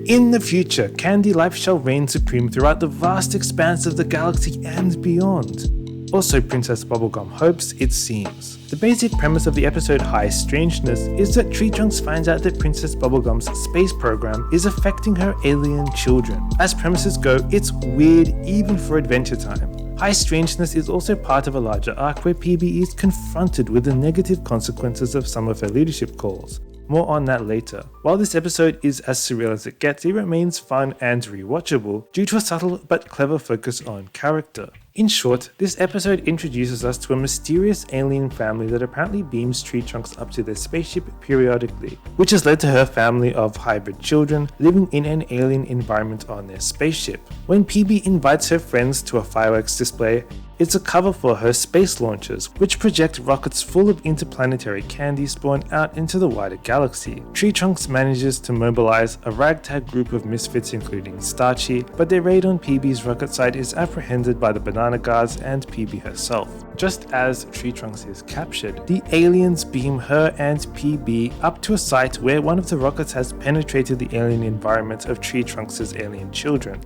In the future, candy life shall reign supreme throughout the vast expanse of the galaxy and beyond. Also, Princess Bubblegum hopes, it seems. The basic premise of the episode High Strangeness is that Tree Trunks finds out that Princess Bubblegum's space program is affecting her alien children. As premises go, it's weird even for Adventure Time. High Strangeness is also part of a larger arc where PB is confronted with the negative consequences of some of her leadership calls. More on that later. While this episode is as surreal as it gets, it remains fun and rewatchable due to a subtle but clever focus on character. In short, this episode introduces us to a mysterious alien family that apparently beams Tree Trunks up to their spaceship periodically, which has led to her family of hybrid children living in an alien environment on their spaceship. When PB invites her friends to a fireworks display, it's a cover for her space launches, which project rockets full of interplanetary candy spawn out into the wider galaxy. Tree Trunks manages to mobilize a ragtag group of misfits including Starchy, but their raid on PB's rocket site is apprehended by the Banana Guards and PB herself. Just as Tree Trunks is captured, the aliens beam her and PB up to a site where one of the rockets has penetrated the alien environment of Tree Trunks' alien children.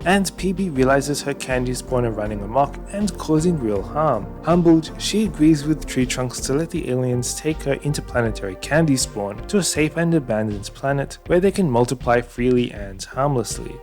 And PB realizes her candy spawn are running amok and causing real harm. Humbled, she agrees with Tree Trunks to let the aliens take her interplanetary candy spawn to a safe and abandoned planet where they can multiply freely and harmlessly.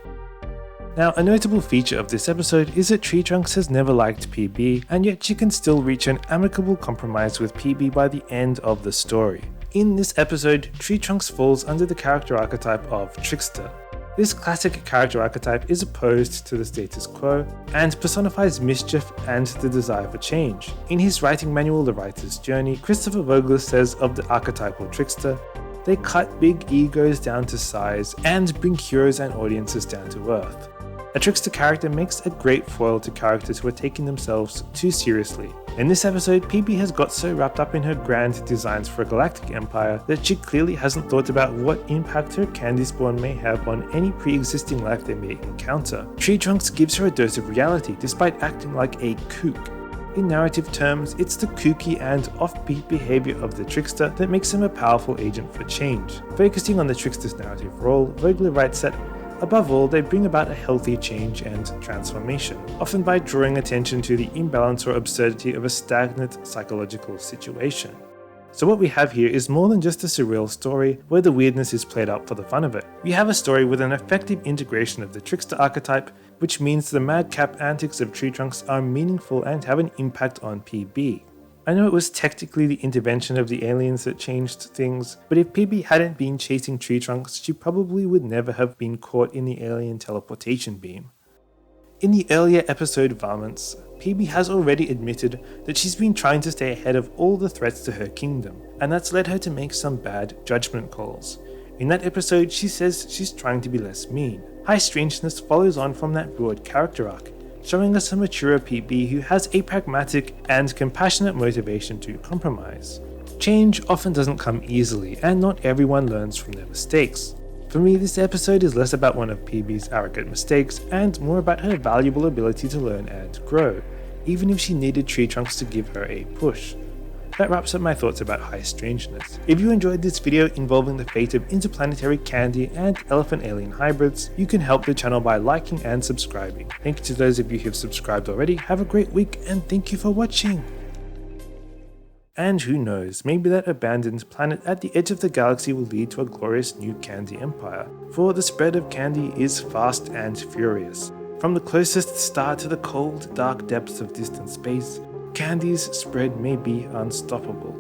Now, a notable feature of this episode is that Tree Trunks has never liked PB, and yet she can still reach an amicable compromise with PB by the end of the story. In this episode, Tree Trunks falls under the character archetype of Trickster. This classic character archetype is opposed to the status quo and personifies mischief and the desire for change. In his writing manual, The Writer's Journey, Christopher Vogler says of the archetypal trickster, "They cut big egos down to size and bring heroes and audiences down to earth." A trickster character makes a great foil to characters who are taking themselves too seriously. In this episode, PB has got so wrapped up in her grand designs for a galactic empire that she clearly hasn't thought about what impact her candy spawn may have on any pre-existing life they may encounter. Tree Trunks gives her a dose of reality despite acting like a kook. In narrative terms, it's the kooky and offbeat behavior of the trickster that makes him a powerful agent for change. Focusing on the trickster's narrative role, Vogler writes that above all, they bring about a healthy change and transformation, often by drawing attention to the imbalance or absurdity of a stagnant psychological situation. So what we have here is more than just a surreal story where the weirdness is played up for the fun of it. We have a story with an effective integration of the trickster archetype, which means the madcap antics of Tree Trunks are meaningful and have an impact on PB. I know it was technically the intervention of the aliens that changed things, but if PB hadn't been chasing Tree Trunks, she probably would never have been caught in the alien teleportation beam. In the earlier episode Varmints, PB has already admitted that she's been trying to stay ahead of all the threats to her kingdom, and that's led her to make some bad judgment calls. In that episode, she says she's trying to be less mean. High Strangeness follows on from that broad character arc, showing us a mature PB who has a pragmatic and compassionate motivation to compromise. Change often doesn't come easily, and not everyone learns from their mistakes. For me, this episode is less about one of PB's arrogant mistakes, and more about her valuable ability to learn and grow, even if she needed Tree Trunks to give her a push. That wraps up my thoughts about High Strangeness. If you enjoyed this video involving the fate of interplanetary candy and elephant-alien hybrids, you can help the channel by liking and subscribing. Thank you to those of you who have subscribed already, have a great week, and thank you for watching! And who knows, maybe that abandoned planet at the edge of the galaxy will lead to a glorious new candy empire, for the spread of candy is fast and furious. From the closest star to the cold, dark depths of distant space, candy's spread may be unstoppable.